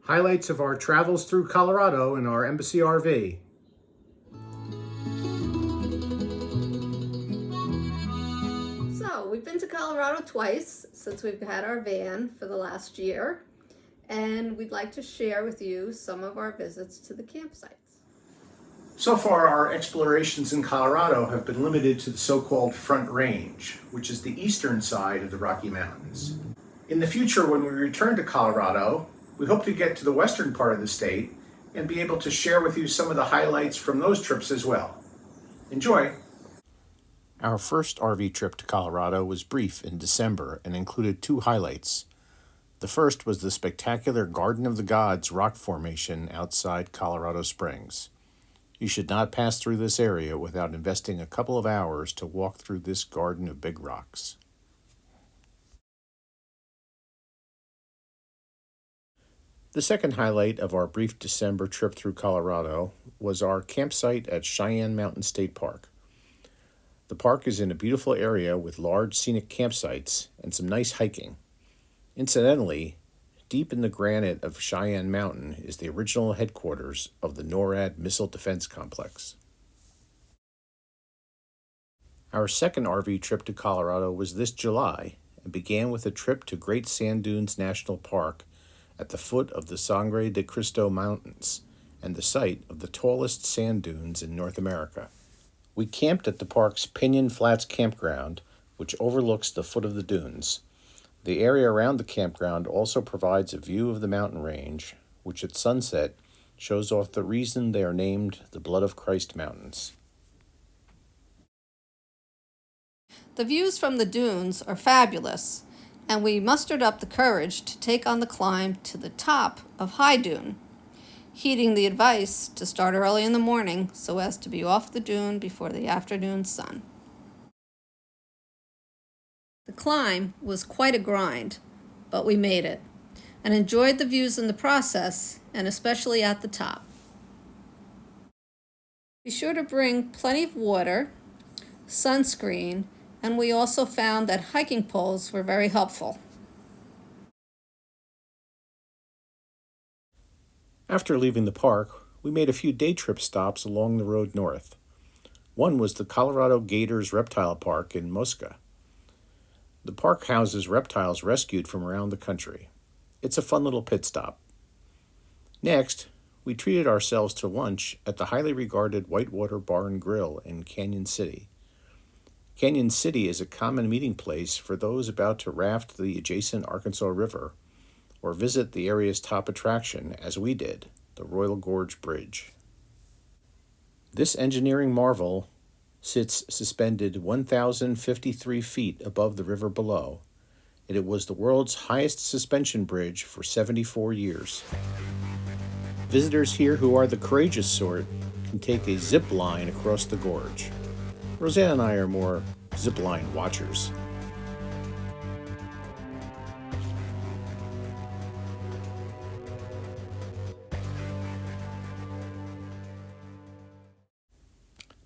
Highlights of our travels through Colorado in our Embassy RV. So we've been to Colorado twice since we've had our van for the last year, and we'd like to share with you some of our visits to the campsites. So far, our explorations in Colorado have been limited to the so-called Front Range, which is the eastern side of the Rocky Mountains. In the future, when we return to Colorado, we hope to get to the western part of the state and be able to share with you some of the highlights from those trips as well. Enjoy! Our first RV trip to Colorado was brief in December and included two highlights. The first was the spectacular Garden of the Gods rock formation outside Colorado Springs. You should not pass through this area without investing a couple of hours to walk through this garden of big rocks. The second highlight of our brief December trip through Colorado was our campsite at Cheyenne Mountain State Park. The park is in a beautiful area with large scenic campsites and some nice hiking. Incidentally, deep in the granite of Cheyenne Mountain is the original headquarters of the NORAD Missile Defense Complex. Our second RV trip to Colorado was this July and began with a trip to Great Sand Dunes National Park at the foot of the Sangre de Cristo Mountains and the site of the tallest sand dunes in North America. We camped at the park's Pinyon Flats campground, which overlooks the foot of the dunes. The area around the campground also provides a view of the mountain range, which at sunset shows off the reason they are named the Blood of Christ Mountains. The views from the dunes are fabulous, and we mustered up the courage to take on the climb to the top of High Dune, heeding the advice to start early in the morning so as to be off the dune before the afternoon sun. The climb was quite a grind, but we made it, and enjoyed the views in the process, and especially at the top. Be sure to bring plenty of water, sunscreen, and we also found that hiking poles were very helpful. After leaving the park, we made a few day trip stops along the road north. One was the Colorado Gators Reptile Park in Mosca. The park houses reptiles rescued from around the country. It's a fun little pit stop. Next, we treated ourselves to lunch at the highly regarded Whitewater Bar and Grill in Canyon City. Canyon City is a common meeting place for those about to raft the adjacent Arkansas River or visit the area's top attraction, as we did, the Royal Gorge Bridge. This engineering marvel sits suspended 1,053 feet above the river below, and it was the world's highest suspension bridge for 74 years. Visitors here who are the courageous sort can take a zip line across the gorge. Roseanne and I are more zip line watchers.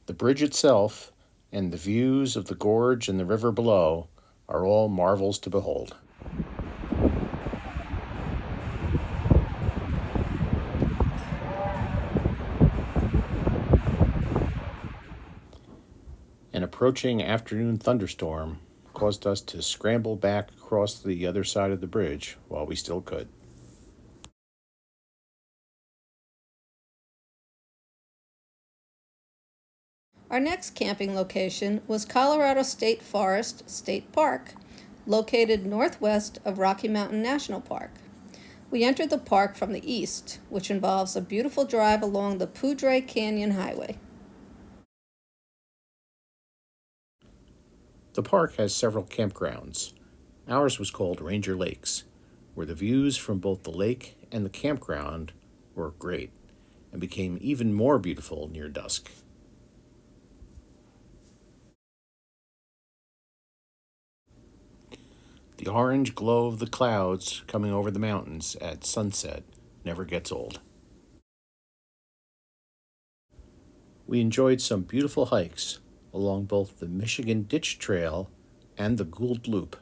The bridge itself and the views of the gorge and the river below are all marvels to behold. An approaching afternoon thunderstorm caused us to scramble back across the other side of the bridge while we still could. Our next camping location was Colorado State Forest State Park, located northwest of Rocky Mountain National Park. We entered the park from the east, which involves a beautiful drive along the Poudre Canyon Highway. The park has several campgrounds. Ours was called Ranger Lakes, where the views from both the lake and the campground were great and became even more beautiful near dusk. The orange glow of the clouds coming over the mountains at sunset never gets old. We enjoyed some beautiful hikes along both the Michigan Ditch Trail and the Gould Loop.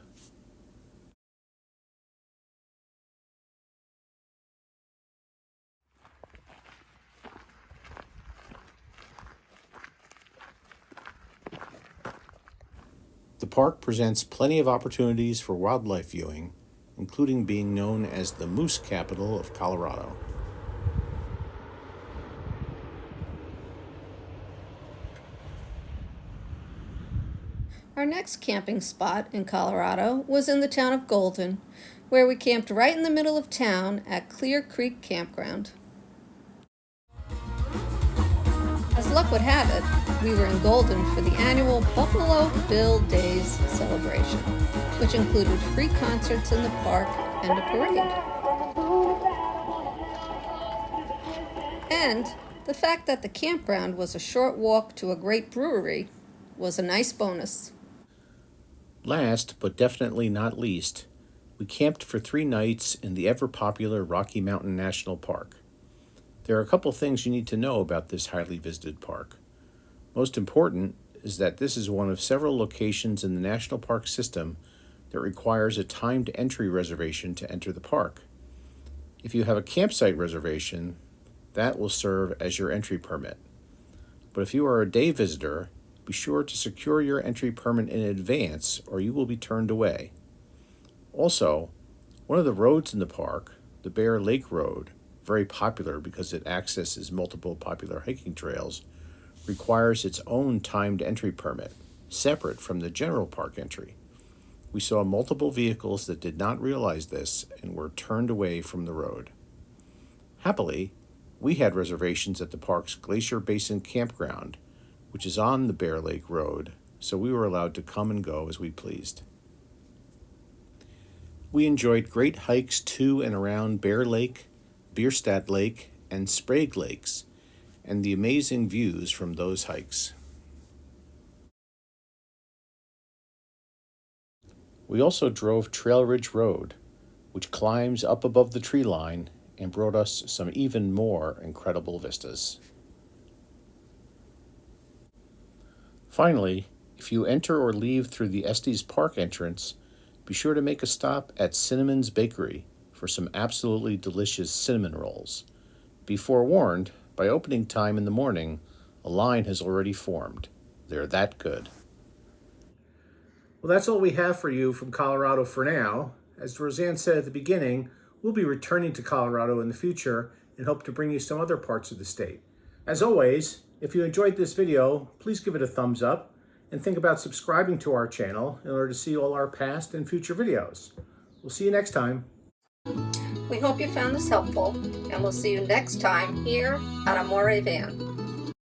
park presents plenty of opportunities for wildlife viewing, including being known as the moose capital of Colorado. Our next camping spot in Colorado was in the town of Golden, where we camped right in the middle of town at Clear Creek Campground. As luck would have it, we were in Golden for the annual Buffalo Bill Days celebration, which included free concerts in the park and a parade. And the fact that the campground was a short walk to a great brewery was a nice bonus. Last, but definitely not least, we camped for 3 nights in the ever-popular Rocky Mountain National Park. There are a couple things you need to know about this highly visited park. Most important is that this is one of several locations in the national park system that requires a timed entry reservation to enter the park. If you have a campsite reservation, that will serve as your entry permit. But if you are a day visitor, be sure to secure your entry permit in advance or you will be turned away. Also, one of the roads in the park, the Bear Lake Road, very popular because it accesses multiple popular hiking trails, requires its own timed entry permit, separate from the general park entry. We saw multiple vehicles that did not realize this and were turned away from the road. Happily, we had reservations at the park's Glacier Basin Campground, which is on the Bear Lake Road, so we were allowed to come and go as we pleased. We enjoyed great hikes to and around Bear Lake, Bierstadt Lake, and Sprague Lakes, and the amazing views from those hikes. We also drove Trail Ridge Road, which climbs up above the tree line and brought us some even more incredible vistas. Finally, if you enter or leave through the Estes Park entrance, be sure to make a stop at Cinnamon's Bakery for some absolutely delicious cinnamon rolls. Be forewarned, by opening time in the morning, a line has already formed. They're that good. Well, that's all we have for you from Colorado for now. As Roseanne said at the beginning, we'll be returning to Colorado in the future and hope to bring you some other parts of the state. As always, if you enjoyed this video, please give it a thumbs up and think about subscribing to our channel in order to see all our past and future videos. We'll see you next time. We hope you found this helpful, and we'll see you next time here at Amore Van.